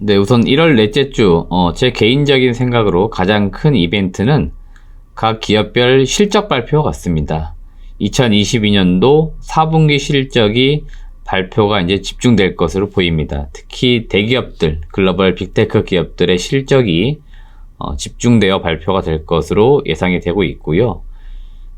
네, 우선 1월 넷째 주, 제 개인적인 생각으로 가장 큰 이벤트는 각 기업별 실적 발표 같습니다. 2022년도 4분기 실적이 발표가 이제 집중될 것으로 보입니다. 특히 대기업들, 글로벌 빅테크 기업들의 실적이 집중되어 발표가 될 것으로 예상이 되고 있고요.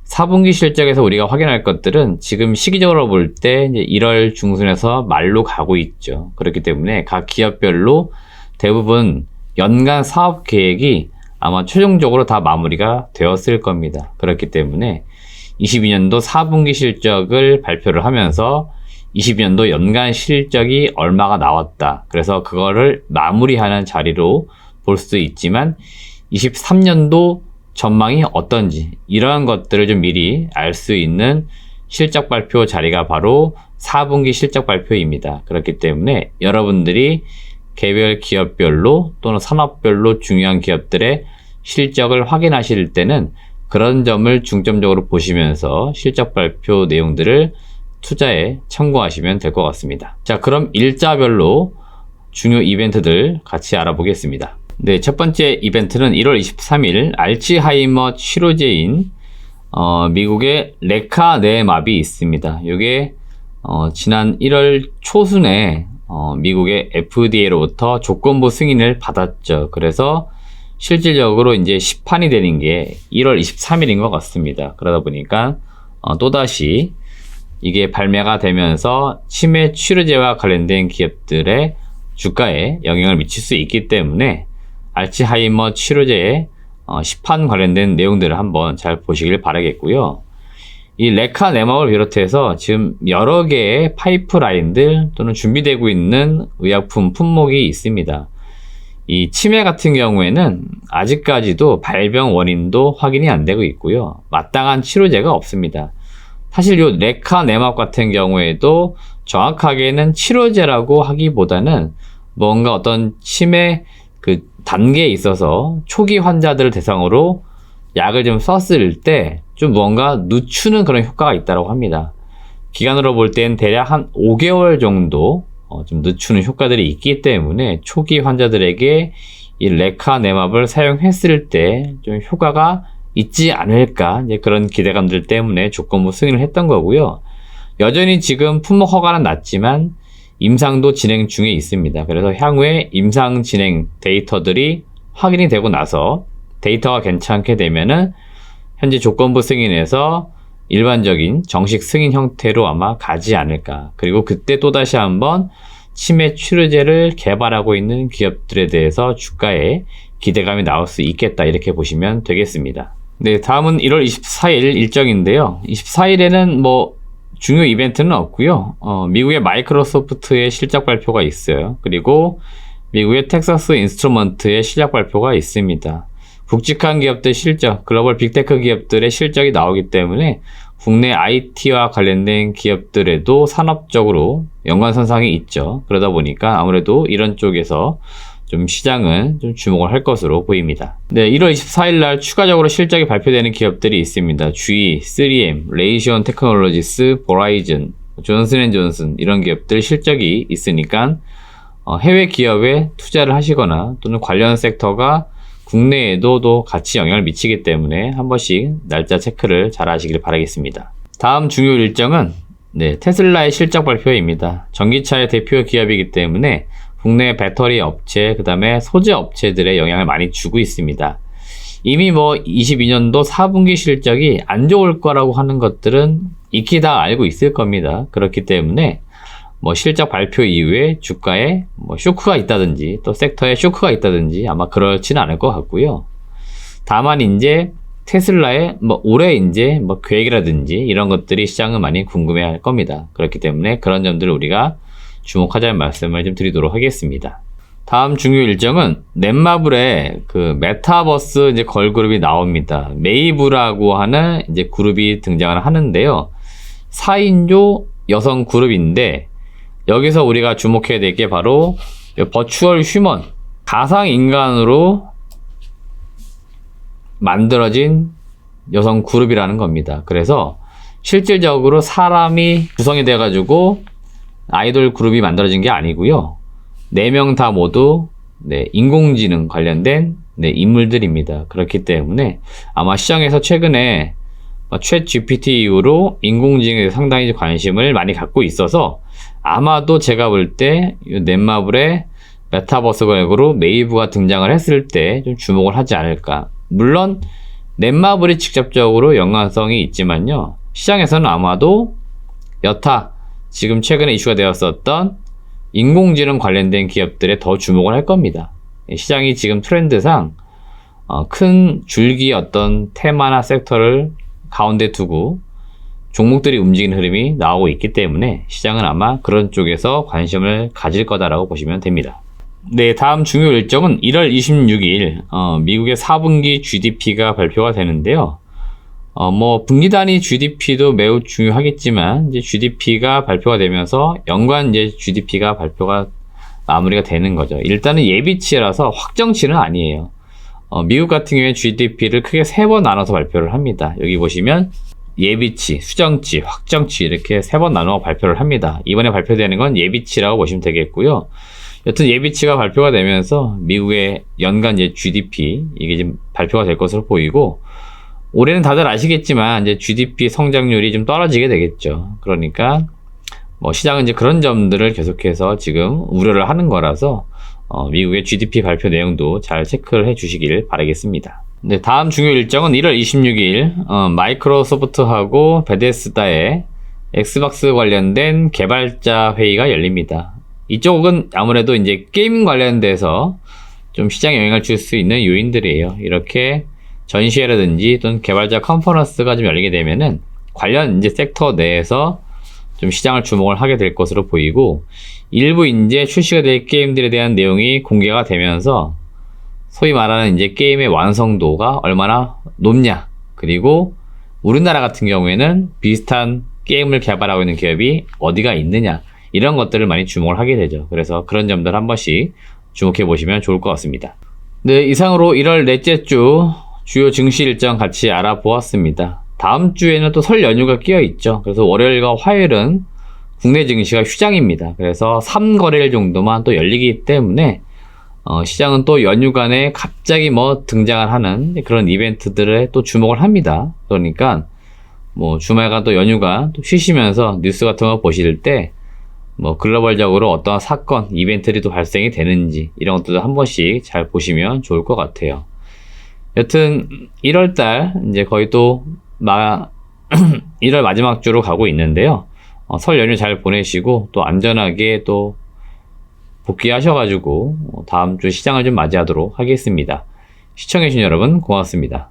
4분기 실적에서 우리가 확인할 것들은 지금 시기적으로 볼 때 1월 중순에서 말로 가고 있죠. 그렇기 때문에 각 기업별로 대부분 연간 사업 계획이 아마 최종적으로 다 마무리가 되었을 겁니다. 그렇기 때문에 22년도 4분기 실적을 발표를 하면서 22년도 연간 실적이 얼마가 나왔다. 그래서 그거를 마무리하는 자리로 볼 수도 있지만 23년도 전망이 어떤지 이러한 것들을 좀 미리 알 수 있는 실적 발표 자리가 바로 4분기 실적 발표입니다. 그렇기 때문에 여러분들이 개별 기업별로 또는 산업별로 중요한 기업들의 실적을 확인하실 때는 그런 점을 중점적으로 보시면서 실적 발표 내용들을 투자에 참고하시면 될 것 같습니다. 자, 그럼 일자별로 중요 이벤트들 같이 알아보겠습니다. 네, 첫 번째 이벤트는 1월 23일 알츠하이머 치료제인 미국의 레카네맙이 있습니다. 이게 지난 1월 초순에 미국의 FDA로부터 조건부 승인을 받았죠. 그래서 실질적으로 이제 시판이 되는 게 1월 23일인 것 같습니다. 그러다 보니까 또다시 이게 발매가 되면서 치매 치료제와 관련된 기업들의 주가에 영향을 미칠 수 있기 때문에 알츠하이머 치료제의 시판 관련된 내용들을 한번 잘 보시길 바라겠고요. 이 레카네맙을 비롯해서 지금 여러 개의 파이프라인들 또는 준비되고 있는 의약품 품목이 있습니다. 이 치매 같은 경우에는 아직까지도 발병 원인도 확인이 안 되고 있고요. 마땅한 치료제가 없습니다. 사실 이 레카네맙 같은 경우에도 정확하게는 치료제라고 하기보다는 뭔가 어떤 치매 그 단계에 있어서 초기 환자들을 대상으로 약을 좀 썼을 때 좀 뭔가 늦추는 그런 효과가 있다고 합니다. 기간으로 볼 땐 대략 한 5개월 정도 좀 늦추는 효과들이 있기 때문에 초기 환자들에게 이 레카네맙을 사용했을 때 좀 효과가 있지 않을까 이제 그런 기대감들 때문에 조건부 승인을 했던 거고요. 여전히 지금 품목 허가는 났지만 임상도 진행 중에 있습니다. 그래서 향후에 임상 진행 데이터들이 확인이 되고 나서 데이터가 괜찮게 되면은 현재 조건부 승인에서 일반적인 정식 승인 형태로 아마 가지 않을까. 그리고 그때 또다시 한번 치매 치료제를 개발하고 있는 기업들에 대해서 주가에 기대감이 나올 수 있겠다. 이렇게 보시면 되겠습니다. 네, 다음은 1월 24일 일정인데요. 24일에는 뭐 중요 이벤트는 없고요. 미국의 마이크로소프트의 실적 발표가 있어요. 그리고 미국의 텍사스 인스트루먼트의 실적 발표가 있습니다. 굵직한 기업들 실적, 글로벌 빅테크 기업들의 실적이 나오기 때문에 국내 IT와 관련된 기업들에도 산업적으로 연관선상이 있죠. 그러다 보니까 아무래도 이런 쪽에서 좀 시장은 좀 주목을 할 것으로 보입니다. 네, 1월 24일 날 추가적으로 실적이 발표되는 기업들이 있습니다. GE, 3M, 레이시온 테크놀로지스, 보라이즌, 존슨앤존슨 이런 기업들 실적이 있으니까 해외 기업에 투자를 하시거나 또는 관련 섹터가 국내에도 같이 영향을 미치기 때문에 한 번씩 날짜 체크를 잘 하시길 바라겠습니다. 다음 중요 일정은 테슬라의 실적 발표입니다. 전기차의 대표 기업이기 때문에 국내 배터리 업체, 그 다음에 소재 업체들의 영향을 많이 주고 있습니다. 이미 22년도 4분기 실적이 안 좋을 거라고 하는 것들은 익히 다 알고 있을 겁니다. 그렇기 때문에 실적 발표 이후에 주가에 쇼크가 있다든지 또 섹터에 쇼크가 있다든지 아마 그렇지는 않을 것 같고요. 다만 이제 테슬라의 올해 이제 계획이라든지 이런 것들이 시장은 많이 궁금해 할 겁니다. 그렇기 때문에 그런 점들을 우리가 주목하자는 말씀을 좀 드리도록 하겠습니다. 다음 중요 일정은 넷마블의 그 메타버스 이제 걸그룹이 나옵니다. 메이브라고 하는 이제 그룹이 등장을 하는데요. 4인조 여성 그룹인데 여기서 우리가 주목해야 될 게 바로 버추얼 휴먼, 가상 인간으로 만들어진 여성 그룹이라는 겁니다. 그래서 실질적으로 사람이 구성이 돼가지고 아이돌 그룹이 만들어진 게 아니고요. 4명 다 모두 네, 인공지능 관련된 네, 인물들입니다. 그렇기 때문에 아마 시장에서 최근에 챗 GPT 이후로 인공지능에 상당히 관심을 많이 갖고 있어서 아마도 제가 볼 때 넷마블의 메타버스 걸그룹 메이브가 등장을 했을 때 좀 주목을 하지 않을까. 물론 넷마블이 직접적으로 연관성이 있지만요. 시장에서는 아마도 여타 지금 최근에 이슈가 되었었던 인공지능 관련된 기업들에 더 주목을 할 겁니다. 시장이 지금 트렌드상 큰 줄기의 어떤 테마나 섹터를 가운데 두고 종목들이 움직이는 흐름이 나오고 있기 때문에 시장은 아마 그런 쪽에서 관심을 가질 거다라고 보시면 됩니다. 네, 다음 중요 일정은 1월 26일 미국의 4분기 GDP가 발표가 되는데요. 분기 단위 GDP도 매우 중요하겠지만 이제 GDP가 발표가 되면서 연간 이제 GDP가 발표가 마무리가 되는 거죠. 일단은 예비치라서 확정치는 아니에요. 미국 같은 경우에 GDP를 크게 3번 나눠서 발표를 합니다. 여기 보시면 예비치, 수정치, 확정치 이렇게 3번 나눠 발표를 합니다. 이번에 발표되는 건 예비치라고 보시면 되겠고요. 여튼 예비치가 발표가 되면서 미국의 연간 이제 GDP 이게 지금 발표가 될 것으로 보이고 올해는 다들 아시겠지만 이제 GDP 성장률이 좀 떨어지게 되겠죠. 그러니까 시장은 이제 그런 점들을 계속해서 지금 우려를 하는 거라서 미국의 GDP 발표 내용도 잘 체크를 해 주시길 바라겠습니다. 네, 다음 중요 일정은 1월 26일 마이크로소프트하고 베데스다의 엑스박스 관련된 개발자 회의가 열립니다. 이쪽은 아무래도 이제 게임 관련돼서 좀 시장에 영향을 줄 수 있는 요인들이에요. 이렇게 전시회라든지 또는 개발자 컨퍼런스가 좀 열리게 되면은 관련 이제 섹터 내에서 좀 시장을 주목을 하게 될 것으로 보이고 일부 이제 출시가 될 게임들에 대한 내용이 공개가 되면서 소위 말하는 이제 게임의 완성도가 얼마나 높냐 그리고 우리나라 같은 경우에는 비슷한 게임을 개발하고 있는 기업이 어디가 있느냐 이런 것들을 많이 주목을 하게 되죠. 그래서 그런 점들 한 번씩 주목해 보시면 좋을 것 같습니다. 네, 이상으로 1월 넷째 주 주요 증시 일정 같이 알아보았습니다. 다음 주에는 또 설 연휴가 끼어 있죠. 그래서 월요일과 화요일은 국내 증시가 휴장입니다. 그래서 3거래일 정도만 또 열리기 때문에 시장은 또 연휴간에 갑자기 등장을 하는 그런 이벤트들에 또 주목을 합니다. 그러니까 주말간 또 연휴가 또 쉬시면서 뉴스 같은 거 보실 때 글로벌적으로 어떠한 사건, 이벤트들이 또 발생이 되는지 이런 것들도 한 번씩 잘 보시면 좋을 것 같아요. 여튼 1월달 이제 거의 또 1월 마지막 주로 가고 있는데요. 설 연휴 잘 보내시고 또 안전하게 또 복귀하셔가지고 다음 주 시장을 좀 맞이하도록 하겠습니다. 시청해주신 여러분 고맙습니다.